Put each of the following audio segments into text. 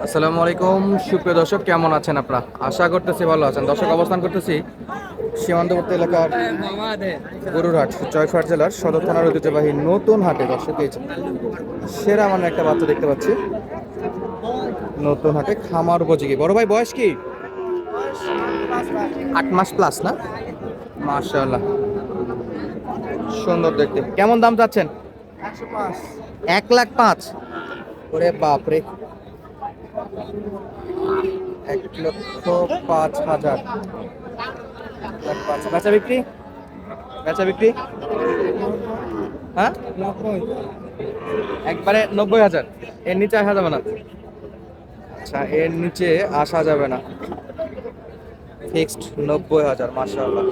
আসসালামু আলাইকুম সুপ্রিয় দর্শক, কেমন আছেন আপনারা? আশা করতেছি ভালো আছেন। দর্শক, অবস্থান করতেছি সীমান্তবর্তী এলাকার গরুরহাট, জয়পুরহাট জেলার সদর থানার ঐতিহ্যবাহী নতুন হাটে। দর্শক, এই যে সেরা মানে একটা বাচ্চা দেখতে পাচ্ছি নতুন হাটে, খামার উপযোগী। বড় ভাই বয়স কি? 8 মাস প্লাস না? মাশাআল্লাহ, সুন্দর দেখতে। কেমন দাম চাচ্ছেন? 1,05,000। ওরে বাপরে, 1,05,000। বেচা বিক্রি? বেচা বিক্রি হ্যাঁ, একবারে 90,000। এর নিচে আসা যাবে না? আচ্ছা, এর নিচে আসা যাবে না, ফিক্সড 90,000। মাশাআল্লাহ।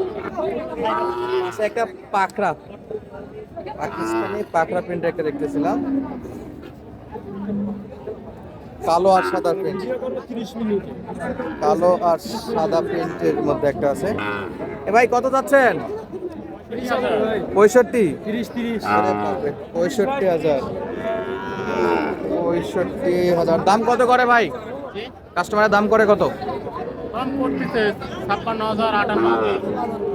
আচ্ছা, একটা পাকড়া, পাকিস্তানি পাকড়া প্রিন্টের একটা দেখতেছিলাম, কালো আর সাদা প্রিন্ট। কালো আর সাদা প্রিন্টের মধ্যে একটা আছে। এ ভাই, কত যাচ্ছেন? 65? 65,000। 65,000 দাম কত করে ভাই? কাস্টমারের দাম করে কত?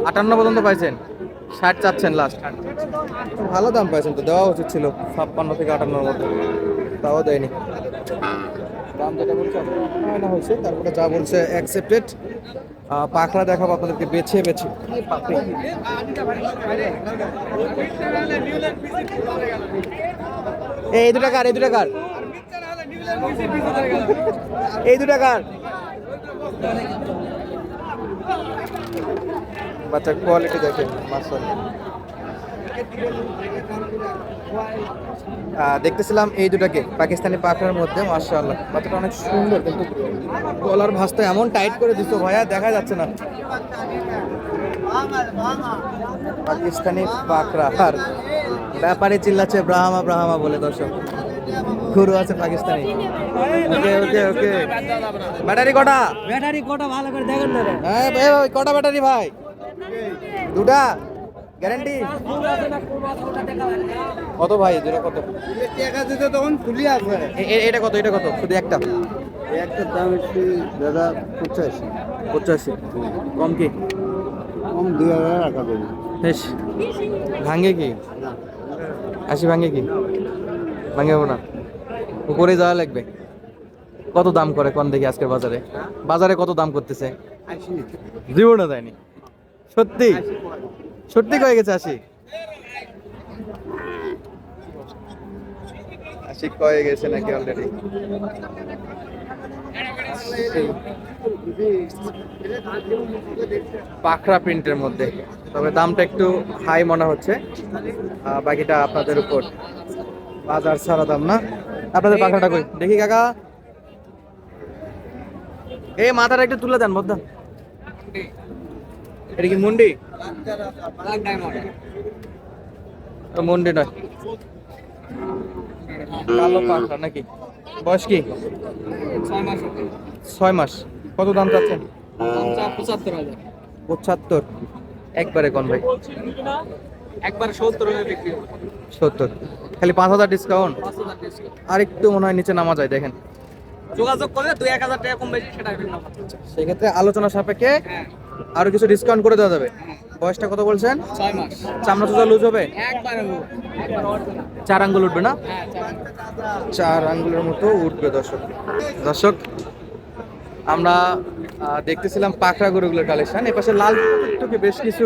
58 পর্যন্ত পাইছেন? 60 চাচ্ছেন লাস্ট? ভালো দাম পাইছেন তো, দেওয়া উচিত ছিল 56 থেকে 58-র মধ্যে, তাও দেয়নি। দাম যেটা বলছে না হয়েছে, তারপরে যা বলছে অ্যাকসেপ্টেড। পাখরা দেখাবো আপনাদেরকে বেছে বেছে। এই দুটা কার? এই দুটা কার? এই দুটা কার? বাচ্চার কোয়ালিটি দেখেন, মাশাআল্লাহ। দেখতেছিলাম এই দুটাকে, পাকিস্তানি পাখরার মধ্যে। মাশাআল্লাহ, বাচ্চাটা অনেক সুন্দর, কিন্তু গলার ভাঁজটা এমন টাইট করে দিছো ভাইয়া, দেখা যাচ্ছে না। পাকিস্তানি পাখরা, আর ব্যাপারে চিল্লাচ্ছে ব্রাহ্মা ব্রাহ্মা বলে। দর্শক, গরু আছে পাকিস্তানি। ওকে ওকে ওকে। ব্যাটারি কটা? ব্যাটারি কোটা ভালো করে দেখেন না রে। হ্যাঁ ভাই, কটা ব্যাটারি ভাই? দুটা গ্যারান্টি? কত ভাই, দুটো কত? টাকা দিতে তখন খুলি আছে। এটা কত? এটা কত? শুধু একটা? একটা দাম একটু দাদা 85। 85? কম কি? কম 2000 টাকা দেবে। বেশ, ভাঙে কি? 80 ভাঙে কি? ভাঙে না, উপরে যাওয়া লাগবে। কত দাম করে কোন দেখি আজকের বাজারে? বাজারে কত দাম করতেছে? 80। জীবনও দেয়নি। সত্যি? সত্যি কয়ে গেছে 80? 80 কয়ে গেছে নাকি অলরেডি? পাখরা প্রিন্টের মধ্যে, তবে দামটা একটু হাই মনে হচ্ছে। বাকিটা আপনাদের উপর, বাজার ছাড়া দাম না। আপনাদের পাখরাটা কই দেখি কাকা? এই মাথাটা একটু তুলে দেন বদ্দা। এটা কি মুন্ডি? মুন্ডি নয়, কালো পাখরা নাকি? বয়স কি? 6 মাস। কত দাম চাচ্ছেন? 75? একবারে কোন ভাই? একবার 70 হয়ে বিক্রি 70? খালি 5,000 ডিসকাউন্ট? আর একটু মনে হয় নিচে নামা যায়, দেখেন। যোগাযোগ করলে 2-1000 টাকা কম বেশি সেটা ভিন্ন কথা। সেক্ষেত্রে আলোচনা সাপেক্ষে আরো কিছু ডিসকাউন্ট করে দেওয়া যাবে। বয়সটা কত বলছেন? 6 মাস। চামড়া চোচা লুজ হবে? একবারে অরিজিনাল। 4 আঙ্গুল উঠবে না? হ্যাঁ, 4 আঙ্গুলের মতো উঠবে। দর্শক, দর্শক আমরা দেখতেছিলাম পাখরা গরুগুলোর কালেকশন। এপাশে লাল টুকে বেশ কিছু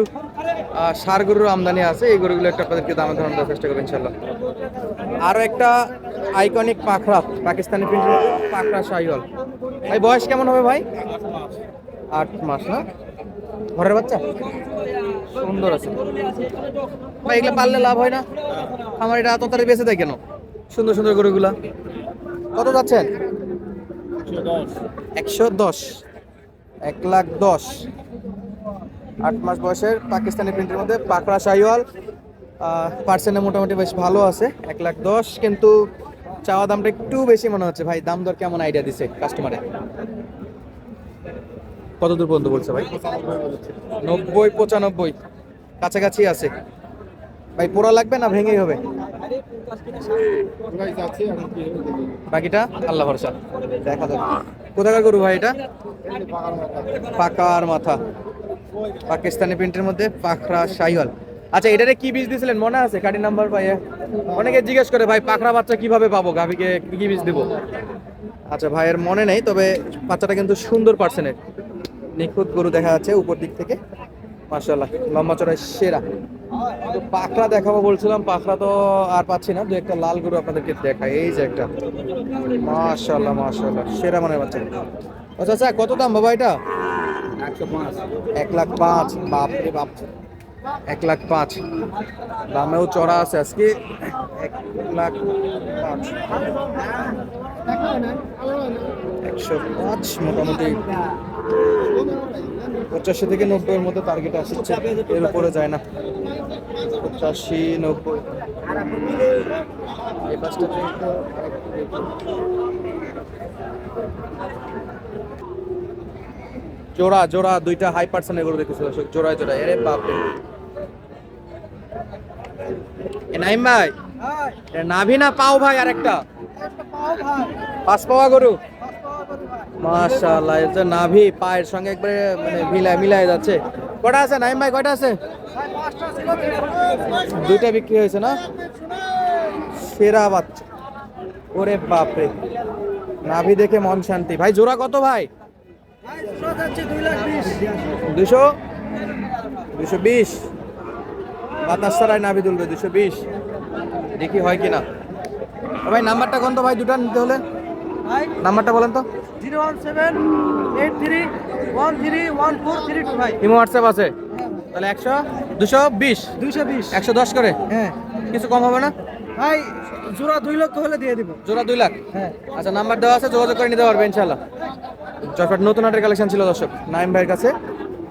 ষাঁড় গরুর আমদানি আছে। এই গরুগুলো একটা আপনাদেরকে দামে ধারণ দেওয়ার চেষ্টা করবো ইনশাল্লাহ। আরো একটা আইকনিক পাখরা, পাকিস্তানি প্রিন্টের পাখরা শাহিওয়াল। ভাই বয়স কেমন হবে ভাই? 8 মাস না? ঘরের বাচ্চা? সুন্দর আছে ভাই। এগুলো পাললে লাভ হয় না? আমার এটা এত তাড়াতাড়ি বেঁচে দেয় কেন? সুন্দর সুন্দর গরুগুলা কত যাচ্ছেন? 110? 1,10,000। 8 মাস বয়সের পাকিস্তানি প্রিন্টের মধ্যে পাকড়া শাহিওয়াল। পার্সেন্টে মোটামুটি বেশ ভালো আছে। 1,10,000, কিন্তু চাওয়া দামটা একটু বেশি মনে হচ্ছে ভাই। দাম দর কেমন আইডিয়া দিছে কাস্টমারে? কত দূর পর্যন্ত বলছে ভাই? 90-95 কাছাকাছি আছে ভাই। পোড়া লাগবে না ভেঙেই হবে? বাকিটা আল্লাহ ভরসা, দেখা যাবে। কোথাকার গরু ভাই এটা? পাকার মাথা, পাকিস্তানি প্রিন্টের মধ্যে পাখরা শাহিওয়াল। আচ্ছা, এটারে কি বীজ দিয়েছিলেন মনে আছে? কাটি নাম্বার পাইয়ে অনেকে জিজ্ঞেস করে ভাই পাখরা বাচ্চা কিভাবে পাবো, গাভীকে কি বীজ দেবো? আচ্ছা ভাইয়ের মনে নেই, তবে বাচ্চাটা কিন্তু সুন্দর পার্সেন্টের নিখুঁত গরু দেখা যাচ্ছে উপর দিক থেকে, মাশাআল্লাহ লম্বা চড়াই সেরা। তো পাখরা দেখাবো বলছিলাম, পাখরা তো আর পাচ্ছি না, দু একটা লাল গরু আপনাদেরকে দেখাই। এই যে একটা, মাশাআল্লাহ মাশাআল্লাহ সেরা মানের বাচ্চা। আচ্ছা আচ্ছা, কত দাম বাবা এটা? 1,05,000। বাপ রে বাপ, 1,05,000 দামেও চড়া আছে আজকে। 1,05,000, 105 মোটামুটি 85 থেকে 90 এর মধ্যে টার্গেট আসছে, এর উপরে যায় না। 85-90 এই পাঁচটা থেকে জোড়া জোড়া দুইটা হাই পার্সেন্টের গরু দেখতেছিল জোড়ায় জোড়ায়। আরে বাপরে, এ নাইম ভাই এ নাভি না পাও ভাই? আরেকটা 5 পাওয়া গরু, মাশাআল্লাহ। এটা নাভি পায়ের সঙ্গে একবারে মানে মিলাই যাচ্ছে। কটা আছে নাইম ভাই, কয়টা আছে? দুইটা বিক্রি হয়েছে না? সেরা বাচ্চা, ওরে বাপরে, নাভি দেখে মন শান্তি। ভাই জোড়া কত ভাই? 220 বাতাস ছাড়াই নাভি তুলবে। 220 দেখি হয় কিনা। ভাই নাম্বারটা কোন তো ভাই, দুটা নিতে হলে নাম্বারটা বলেন তো। 01783131432 ভাই। ইমো হোয়াটসঅ্যাপ আছে? তাহলে 220 110 করে। হ্যাঁ, কিছু কম হবে না ভাই জোড়া 2 লক্ষ হলে দিয়ে দিব। জোড়া 2 লাখ? হ্যাঁ, আচ্ছা, নাম্বার দেওয়া আছে, যোগাযোগ করে নিতে পারবে ইনশাআল্লাহ। জয়ফ্রাট নতুন হাটের কালেকশন ছিল দর্শক নাইম ভাইয়ের কাছে।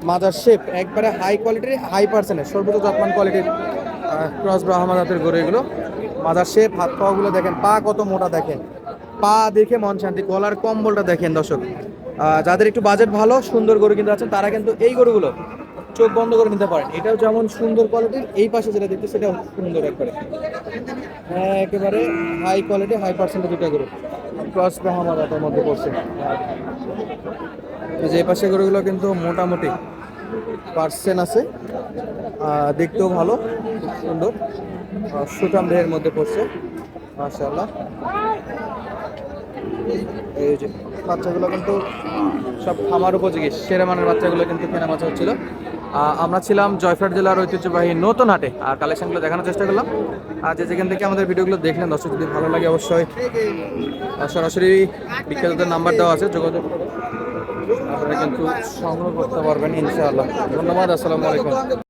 মাজার শেপ একবারে হাই কোয়ালিটির, হাই পার্সেন্টের সর্বোচ্চ জাতমান কোয়ালিটির ক্রস ব্রাহ্মা জাতের গরু এগুলো। মাজার শেপ, হাত পাগুলো দেখেন, পা কত মোটা দেখেন, পা দেখে মন শান্তি। গলার কম্বলটা দেখেন দর্শক। যাদের একটু বাজেট ভালো, সুন্দর গরু কিন্তু আছেন, তারা কিন্তু এই গরুগুলো চোখ বন্ধ করে নিতে পারেন। এটাও যেমন সুন্দর কোয়ালিটির, এই পাশে যেটা দেখতে সেটাও সুন্দর একবারে, একেবারে হাই কোয়ালিটি হাই পার্সেন্টের দুটো গরু ক্রস ব্রাহ্মা জাতের মধ্যে পড়ছে। যে পাশে গরুগুলো কিন্তু মোটামুটি পার্সেন্ট আছে, দেখতেও ভালো, খুব সুন্দর সুঠাম দেহের মধ্যে পড়ছে মাশাআল্লাহ। এই যে বাচ্চাগুলো কিন্তু সব খামার উপযোগী সেরা মানের বাচ্চাগুলো কিন্তু কেনা বাচ্চা হচ্ছিল। আমরা ছিলাম জয়ফ্রাট জেলার ঐতিহ্যবাহী নতুন হাটে, আর কালেকশনগুলো দেখানোর চেষ্টা করলাম। আর যেখান থেকে আমাদের ভিডিওগুলো দেখলেন দর্শক, যদি ভালো লাগে অবশ্যই সরাসরি বিক্রেতাদের নাম্বার দেওয়া আছে, যোগাযোগ করে আপনারা কিন্তু সংগ্রহ করতে পারবেন ইনশাআল্লাহ। ধন্যবাদ, আসসালামু আলাইকুম।